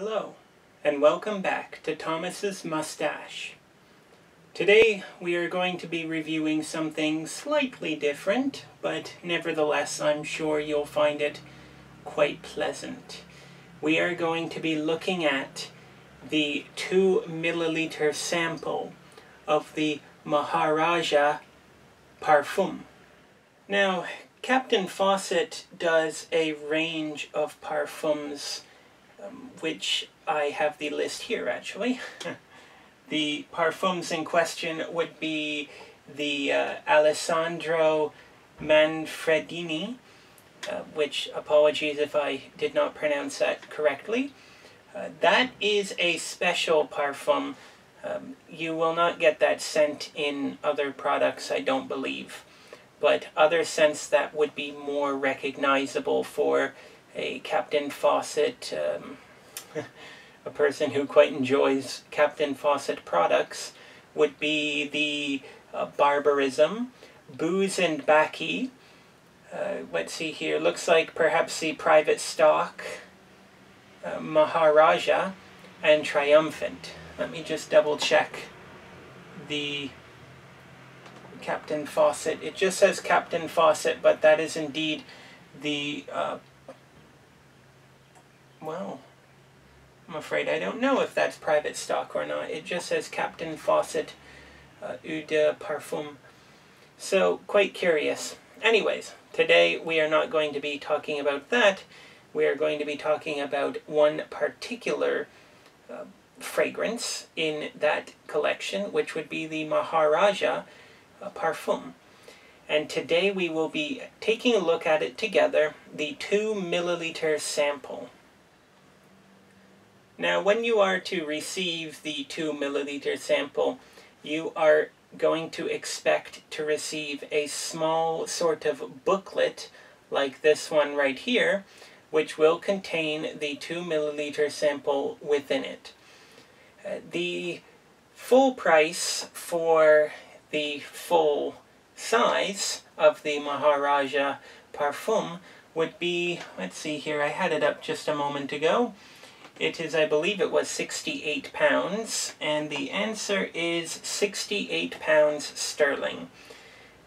Hello, and welcome back to Thomas's Mustache. Today we are going to be reviewing something slightly different, but nevertheless I'm sure you'll find it quite pleasant. We are going to be looking at the 2 milliliter sample of the Maharajah Parfum. Now, Captain Fawcett does a range of parfums, which I have the list here actually. The parfums in question would be the Alessandro Manfredini, which, apologies if I did not pronounce that correctly. That is a special parfum. You will not get that scent in other products, I don't believe. But other scents that would be more recognizable for a Captain Fawcett, a person who quite enjoys Captain Fawcett products, would be the Barbarism, Booze and Baccy. Let's see here, looks like perhaps the Private Stock, Maharajah, and Triumphant. Let me just double check the Captain Fawcett. It just says Captain Fawcett, but that is indeed the, well, I'm afraid I don't know if that's private stock or not. It just says Captain Fawcett Eau De Perfume. So, quite curious. Anyways, today we are not going to be talking about that. We are going to be talking about one particular fragrance in that collection, which would be the Maharajah Parfum. And today we will be taking a look at it together, the 2 milliliter sample. Now, when you are to receive the 2 milliliter sample, you are going to expect to receive a small sort of booklet like this one right here, which will contain the 2 milliliter sample within it. The full price for the full size of the Maharajah Parfum would be, let's see here, I had it up just a moment ago. It is, I believe it was £68, and the answer is £68 sterling.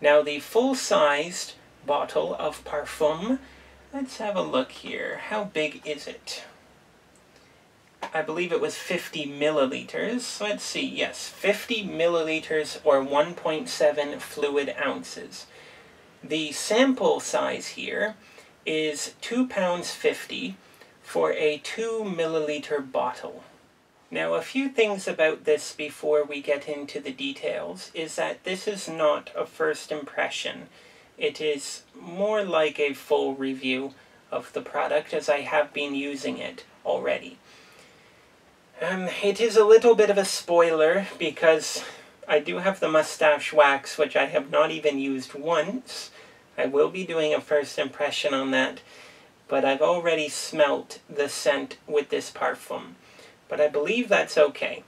Now the full-sized bottle of Parfum, let's have a look here. How big is it? I believe it was 50 milliliters. Let's see, yes, 50 milliliters or 1.7 fluid ounces. The sample size here is £2.50 for a 2 milliliter bottle. Now, a few things about this before we get into the details is that this is not a first impression. It is more like a full review of the product, as I have been using it already. It is a little bit of a spoiler because I do have the mustache wax, which I have not even used once. I will be doing a first impression on that, but I've already smelt the scent with this parfum. But I believe that's okay.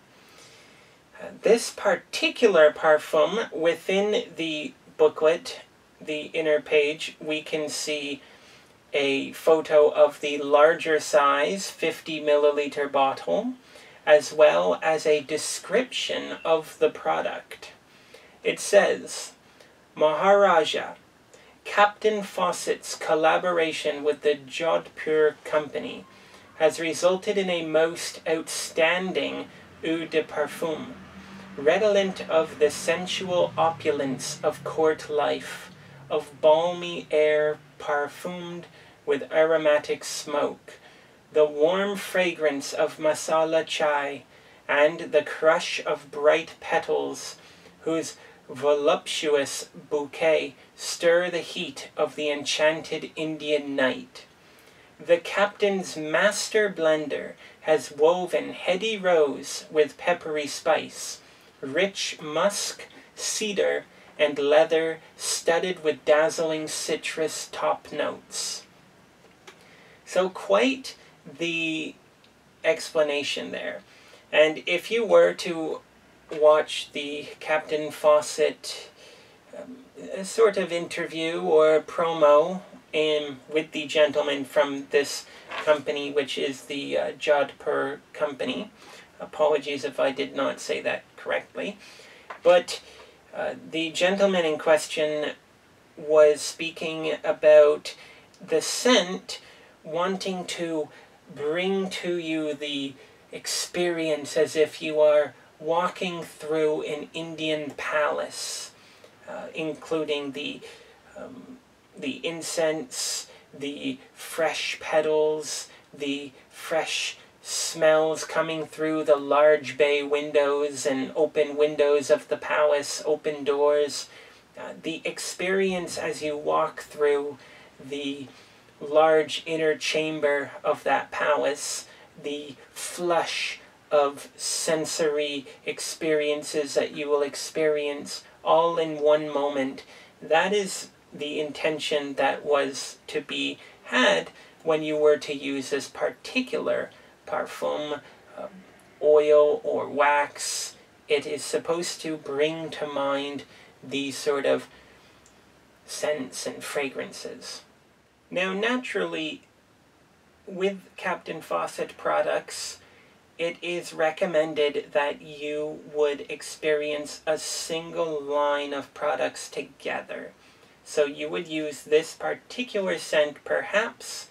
This particular parfum, within the booklet, the inner page, we can see a photo of the larger size 50 milliliter bottle, as well as a description of the product. It says, Maharajah, Captain Fawcett's collaboration with the Jodhpur Company has resulted in a most outstanding Eau De Perfume, redolent of the sensual opulence of court life, of balmy air perfumed with aromatic smoke, the warm fragrance of masala chai, and the crush of bright petals, whose voluptuous bouquet stir the heat of the enchanted Indian night. The captain's master blender has woven heady rose with peppery spice, rich musk, cedar, and leather studded with dazzling citrus top notes. So quite the explanation there. And if you were to watch the Captain Fawcett sort of interview or promo with the gentleman from this company, which is the Jodhpur Company. Apologies if I did not say that correctly. But the gentleman in question was speaking about the scent wanting to bring to you the experience as if you are walking through an Indian palace, including the incense, the fresh petals, the fresh smells coming through the large bay windows and open windows of the palace, open doors. The experience as you walk through the large inner chamber of that palace, the flush of sensory experiences that you will experience all in one moment. That is the intention that was to be had when you were to use this particular parfum, oil or wax. It is supposed to bring to mind these sort of scents and fragrances. Now, naturally, with Captain Fawcett products, it is recommended that you would experience a single line of products together. So you would use this particular scent perhaps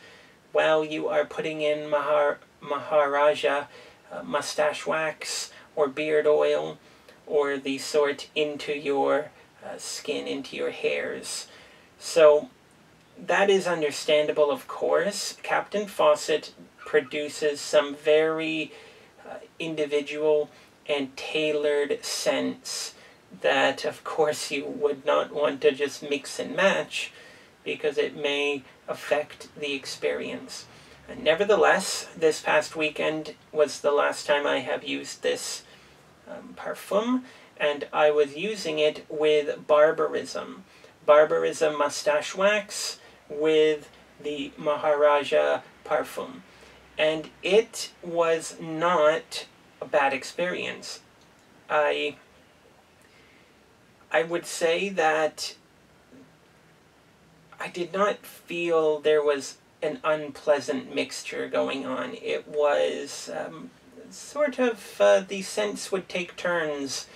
while you are putting in Maharajah mustache wax or beard oil or the sort into your skin, into your hairs. So that is understandable, of course. Captain Fawcett produces some very individual and tailored scents that, of course, you would not want to just mix and match because it may affect the experience. Nevertheless, this past weekend was the last time I have used this parfum, and I was using it with Barbarism mustache wax with the Maharajah Parfum. And it was not a bad experience. I would say that I did not feel there was an unpleasant mixture going on. It was sort of the scents would take turns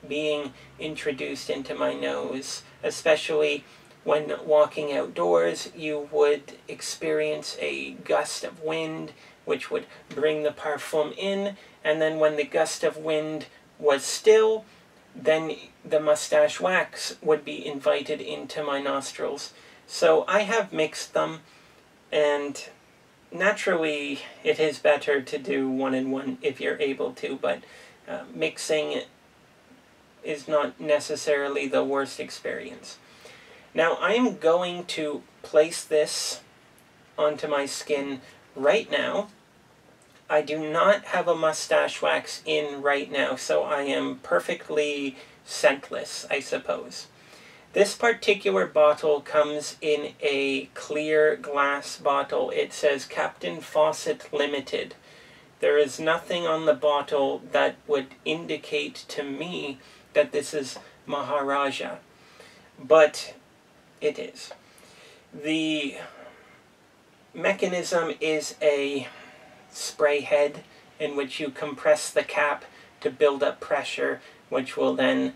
being introduced into my nose, especially when walking outdoors. You would experience a gust of wind which would bring the parfum in, and then when the gust of wind was still, then the mustache wax would be invited into my nostrils. So I have mixed them, and naturally it is better to do one and one if you're able to, but mixing is not necessarily the worst experience. Now I am going to place this onto my skin right now. I do not have a mustache wax in right now, so I am perfectly scentless, I suppose. This particular bottle comes in a clear glass bottle. It says Captain Fawcett Limited. There is nothing on the bottle that would indicate to me that this is Maharajah, but it is. The mechanism is a spray head in which you compress the cap to build up pressure, which will then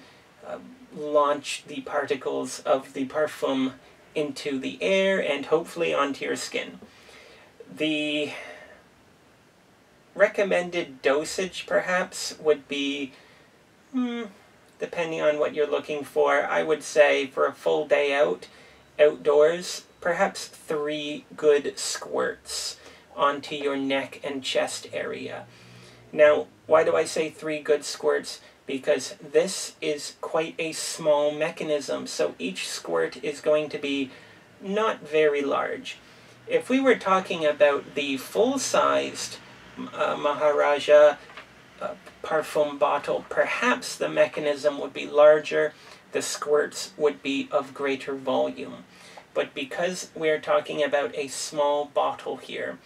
launch the particles of the parfum into the air and hopefully onto your skin. The recommended dosage perhaps would be, depending on what you're looking for, I would say for a full day outdoors, perhaps 3 good squirts onto your neck and chest area. Now, why do I say 3 good squirts? Because this is quite a small mechanism, so each squirt is going to be not very large. If we were talking about the full-sized Maharajah Parfum bottle, perhaps the mechanism would be larger, the squirts would be of greater volume. But because we're talking about a small bottle here,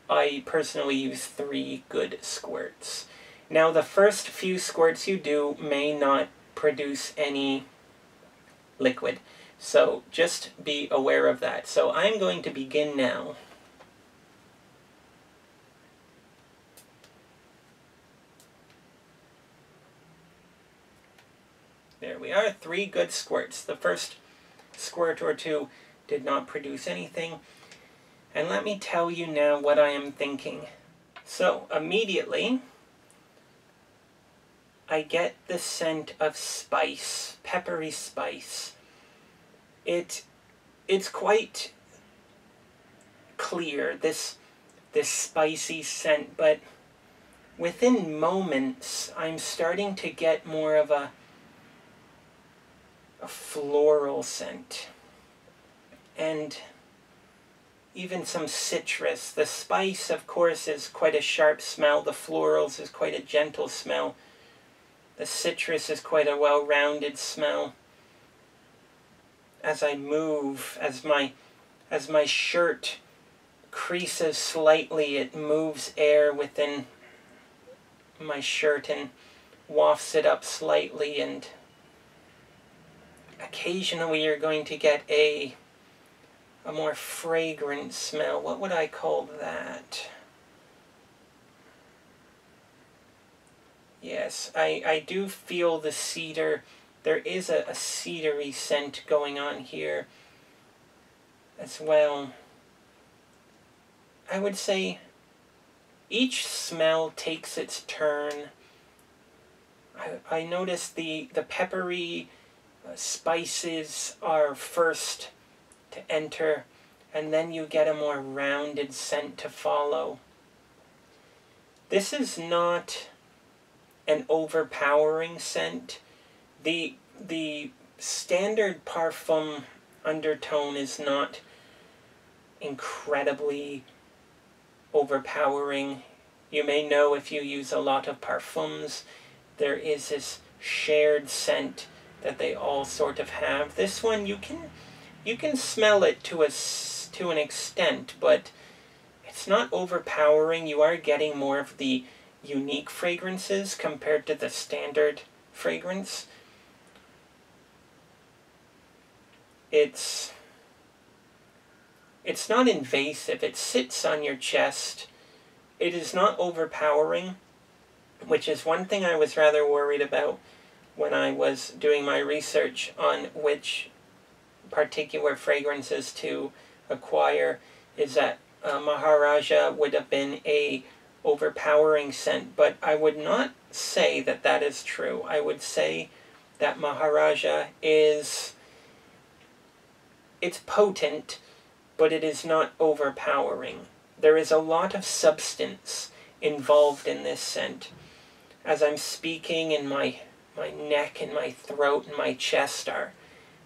I personally use 3 good squirts. Now, the first few squirts you do may not produce any liquid, So just be aware of that. So I'm going to begin now. There we are, 3 good squirts. The first squirt or 2 did not produce anything. And let me tell you now what I am thinking. So immediately, I get the scent of spice, peppery spice. It's quite clear, this spicy scent, but within moments, I'm starting to get more of a floral scent. And even some citrus. The spice, of course, is quite a sharp smell. The florals is quite a gentle smell. The citrus is quite a well-rounded smell. As I move, as my shirt creases slightly, it moves air within my shirt and wafts it up slightly, and occasionally you're going to get a more fragrant smell. What would I call that? Yes, I do feel the cedar. There is a cedary scent going on here as well. I would say each smell takes its turn. I notice the peppery spices are first to enter, and then you get a more rounded scent to follow. This is not an overpowering scent. The standard Parfum undertone is not incredibly overpowering. You may know if you use a lot of parfums, there is this shared scent that they all sort of have. This one, you can smell it to an extent, but it's not overpowering. You are getting more of the unique fragrances compared to the standard fragrance. It's not invasive. It sits on your chest. It is not overpowering, which is one thing I was rather worried about when I was doing my research on which particular fragrances to acquire, is that Maharajah would have been a overpowering scent, but I would not say that that is true. I would say that Maharajah it's potent, but it is not overpowering. There is a lot of substance involved in this scent. As I'm speaking, and my neck and my throat and my chest are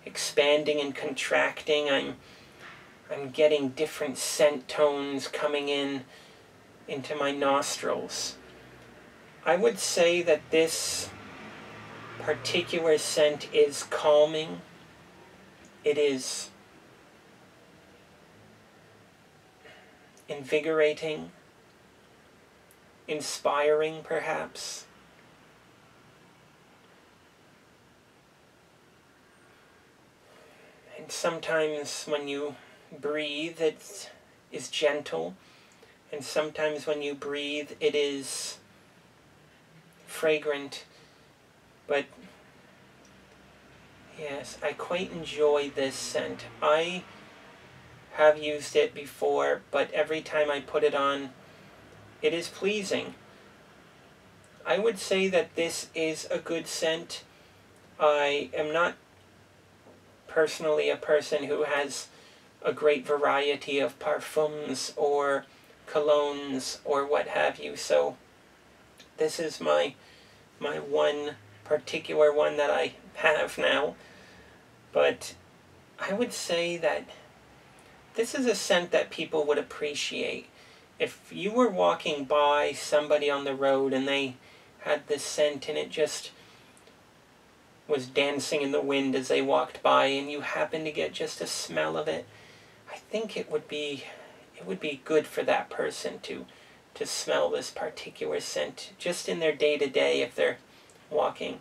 expanding and contracting, I'm getting different scent tones coming into my nostrils. I would say that this particular scent is calming. It is invigorating, inspiring perhaps. And sometimes when you breathe, it is gentle, and sometimes when you breathe, it is fragrant. But yes, I quite enjoy this scent. I have used it before, but every time I put it on, it is pleasing. I would say that this is a good scent. I am not personally a person who has a great variety of parfums or colognes or what have you, so this is my one particular one that I have now. But I would say that this is a scent that people would appreciate. If you were walking by somebody on the road and they had this scent and it just was dancing in the wind as they walked by, and you happened to get just a smell of it, I think it would be good for that person to smell this particular scent just in their day-to-day if they're walking.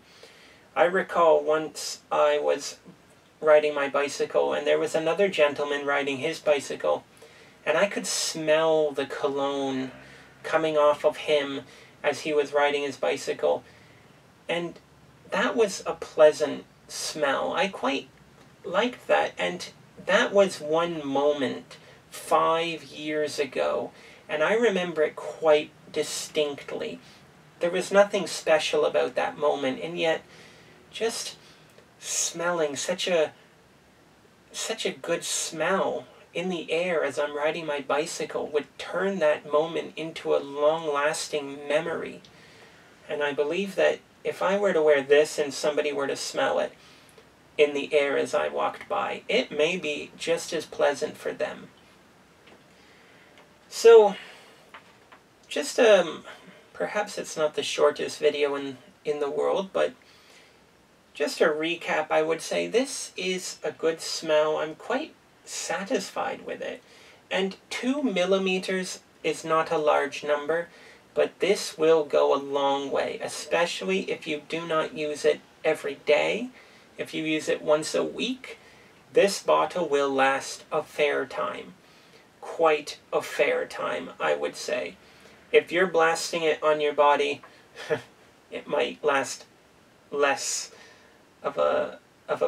I recall once I was riding my bicycle, and there was another gentleman riding his bicycle, and I could smell the cologne coming off of him as he was riding his bicycle, and that was a pleasant smell. I quite liked that, and that was one moment 5 years ago, and I remember it quite distinctly. There was nothing special about that moment, and yet just smelling such a good smell in the air as I'm riding my bicycle would turn that moment into a long-lasting memory. And I believe that if I were to wear this and somebody were to smell it in the air as I walked by, it may be just as pleasant for them. So, just perhaps it's not the shortest video in the world, but just a recap, I would say this is a good smell. I'm quite satisfied with it. And 2 millimeters is not a large number, but this will go a long way, especially if you do not use it every day. If you use it once a week, this bottle will last a fair time. Quite a fair time, I would say. If you're blasting it on your body, it might last less of a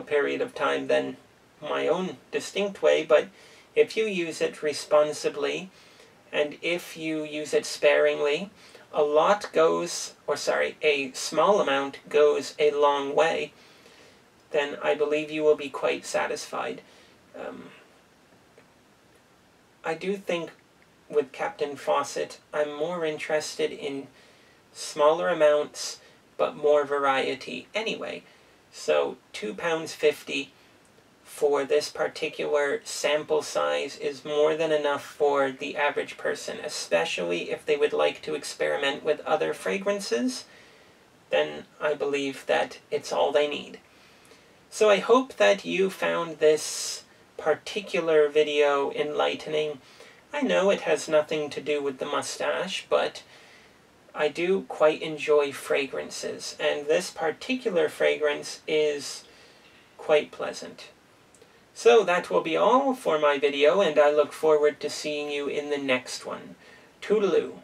period of time than my own distinct way, but if you use it responsibly, and if you use it sparingly, a small amount goes a long way, then I believe you will be quite satisfied. I do think with Captain Fawcett, I'm more interested in smaller amounts, but more variety anyway. So £2.50 for this particular sample size is more than enough for the average person, especially if they would like to experiment with other fragrances. Then I believe that it's all they need. So I hope that you found this particular video enlightening. I know it has nothing to do with the mustache, but I do quite enjoy fragrances, and this particular fragrance is quite pleasant. So that will be all for my video, and I look forward to seeing you in the next one. Toodaloo.